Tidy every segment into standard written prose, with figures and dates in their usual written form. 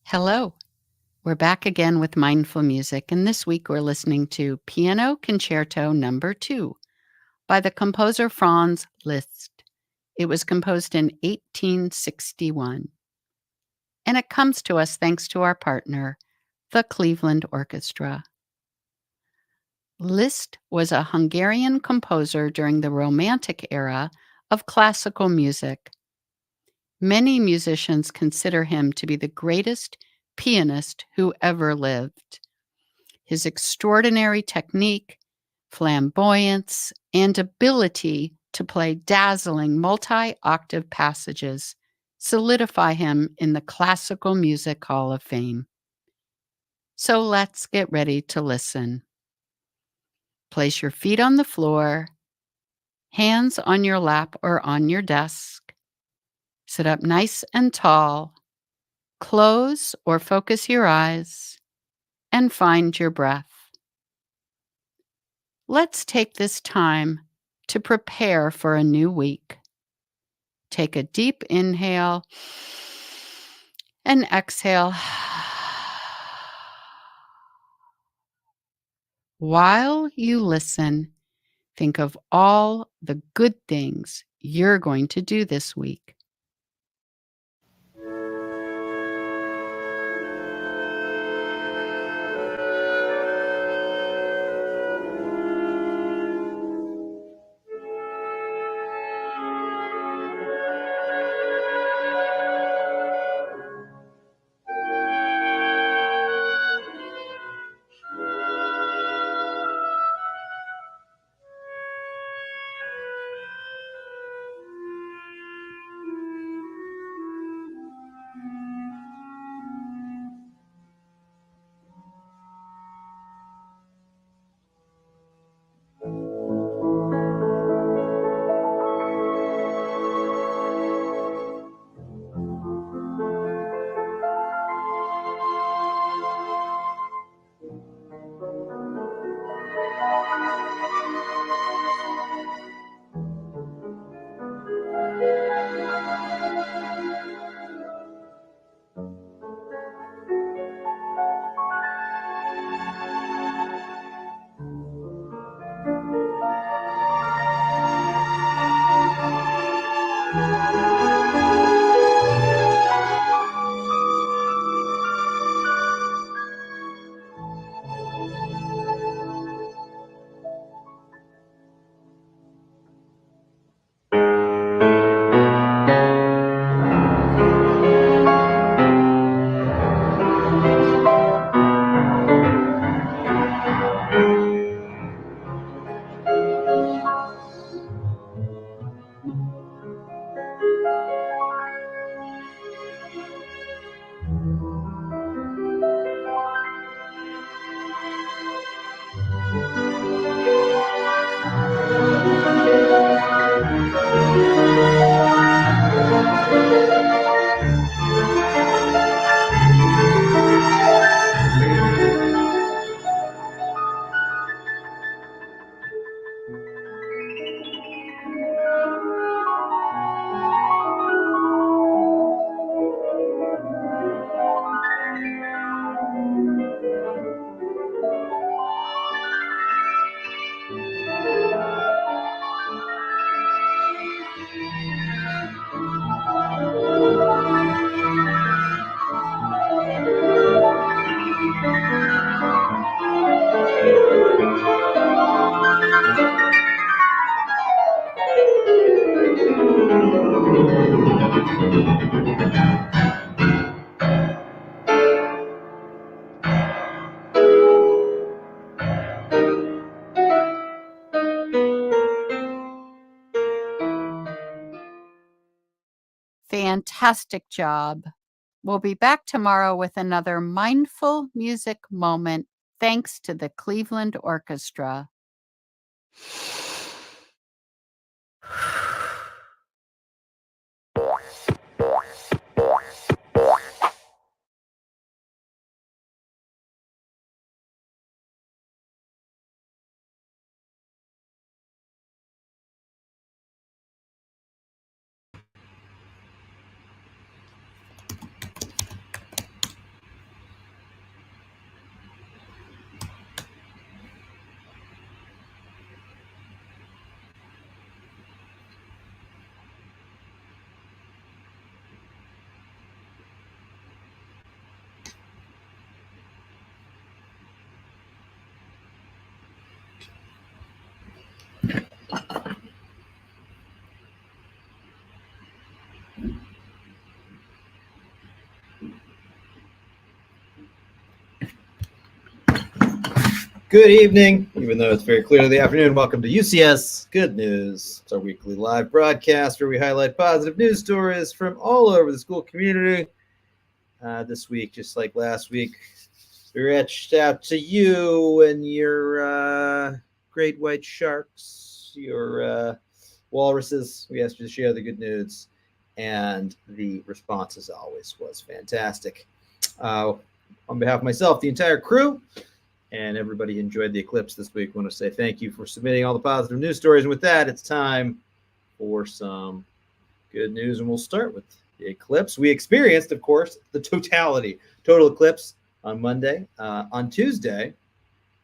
Hello, we're back again with Mindful Music, and this week we're listening to Piano Concerto Number 2 by the composer Franz Liszt. It was composed in 1861, and it comes to us thanks to our partner, the Cleveland Orchestra. Liszt was a Hungarian composer during the Romantic era of classical music. Many musicians consider him to be the greatest pianist who ever lived. His extraordinary technique, flamboyance, and ability to play dazzling multi-octave passages solidify him in the Classical Music Hall of Fame. So let's get ready to listen. Place your feet on the floor, hands on your lap or on your desk. Sit up nice and tall. Close or focus your eyes and find your breath. Let's take this time to prepare for a new week. Take a deep inhale and exhale. While you listen, think of all the good things you're going to do this week. Fantastic job. We'll be back tomorrow with another mindful music moment thanks to the Cleveland Orchestra. Good evening, even though it's very clearly the afternoon. Welcome to UCS Good News. It's our weekly live broadcast where we highlight positive news stories from all over the school community. This week, just like last week, we reached out to you and your great white sharks, your walruses. We asked you to share the good news, and the response, as always, was fantastic. On behalf of myself, the entire crew, and everybody who enjoyed the eclipse this week, I want to say thank you for submitting all the positive news stories. And with that, it's time for some good news, and we'll start with the eclipse. We experienced, of course, the total eclipse on Monday. On Tuesday,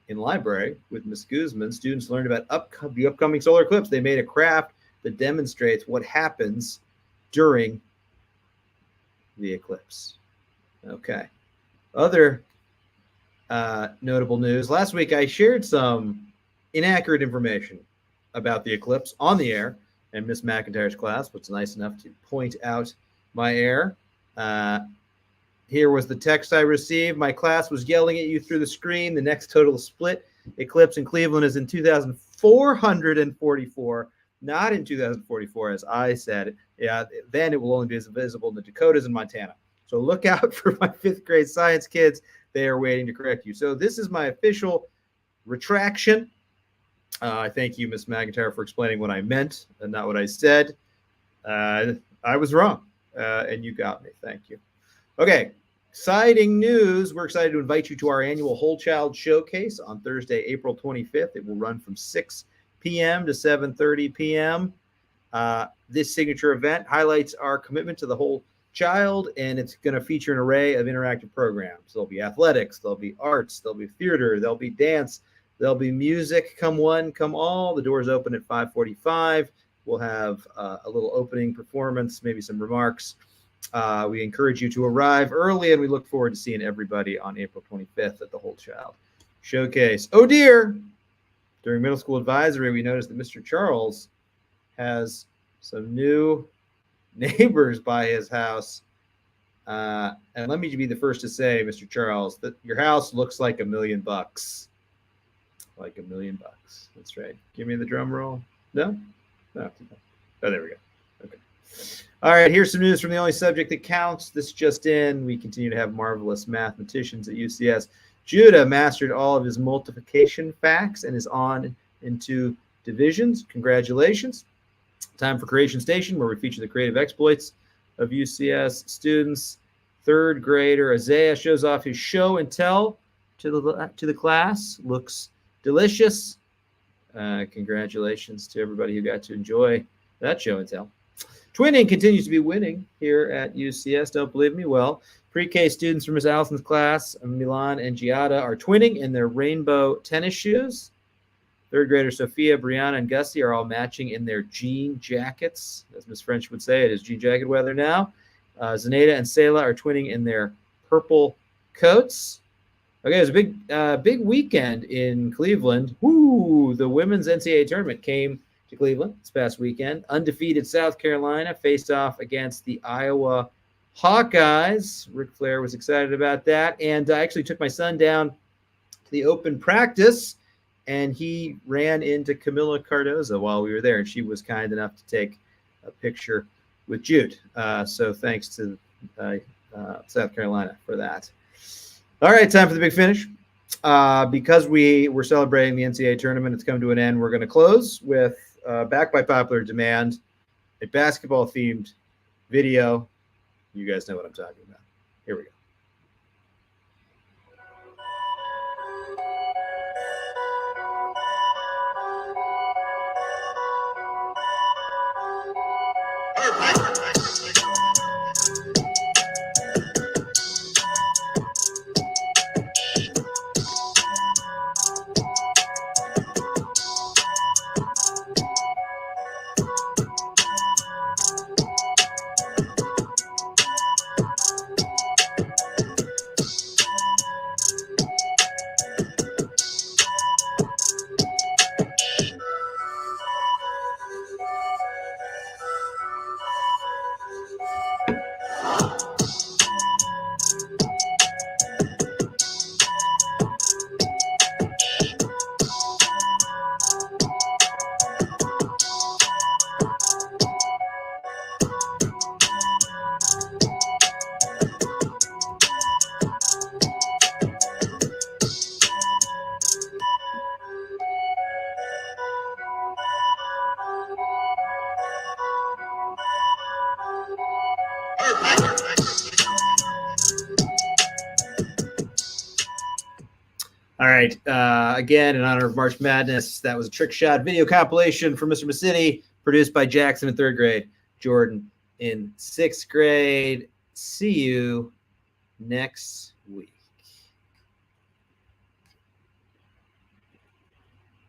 in library with Ms. Guzman, students learned about the upcoming solar eclipse. They made a craft that demonstrates what happens during the eclipse. Okay. Other notable news. Last week, I shared some inaccurate information about the eclipse on the air, and Miss McIntyre's class was nice enough to point out my error. Here was the text I received. My class was yelling at you through the screen. The next total split eclipse in Cleveland is in 2444, not in 2044, as I said. Yeah, then it will only be visible in the Dakotas and Montana. So look out for my fifth grade science kids. They are waiting to correct you. So this is my official retraction. I thank you, Ms. McIntyre, for explaining what I meant and not what I said. I was wrong, and you got me. Thank you. Okay, exciting news. We're excited to invite you to our annual Whole Child Showcase on Thursday, April 25th. It will run from 6 p.m. to 7:30 p.m. This signature event highlights our commitment to the whole child, and it's going to feature an array of interactive programs. There'll be athletics, there'll be arts, there'll be theater, there'll be dance, there'll be music. Come one, come all. The doors open at 5:45. We'll have a little opening performance, maybe some remarks. We encourage you to arrive early, and we look forward to seeing everybody on April 25th at the Whole Child Showcase. Oh dear! During middle school advisory, we noticed that Mr. Charles has some new neighbors by his house. And let me be the first to say, Mr. Charles, that your house looks like $1 million. Like $1 million. That's right. Give me the drum roll. No? No. Oh, there we go. Okay. All right, here's some news from the only subject that counts. This just in. We continue to have marvelous mathematicians at UCS. Judah mastered all of his multiplication facts and is on into divisions. Congratulations. Time for Creation Station, where we feature the creative exploits of UCS students. Third grader Isaiah shows off his show and tell to the class. Looks delicious. Congratulations to everybody who got to enjoy that show and tell. Twinning continues to be winning here at UCS. Don't believe me? Well, pre-K students from Miss Allison's class, Milan and Giada, are twinning in their rainbow tennis shoes. Third grader Sophia, Brianna, and Gussie are all matching in their jean jackets. As Miss French would say, it is jean jacket weather now. Zenaida and Selah are twinning in their purple coats. Okay, it was a big weekend in Cleveland. Woo! The women's NCAA tournament came to Cleveland this past weekend. Undefeated South Carolina faced off against the Iowa Hawkeyes. Ric Flair was excited about that. And I actually took my son down to the open practice, and he ran into Camilla Cardozo while we were there, and she was kind enough to take a picture with Jude. So thanks to South Carolina for that. All right, time for the big finish. Because we were celebrating the NCAA tournament, it's come to an end. We're going to close with, back by popular demand, a basketball-themed video. You guys know what I'm talking about. Here we go. All right. Again, in honor of March Madness, that was a trick shot video compilation from Mr. Massini, produced by Jackson in 3rd grade, Jordan in 6th grade. See you next week.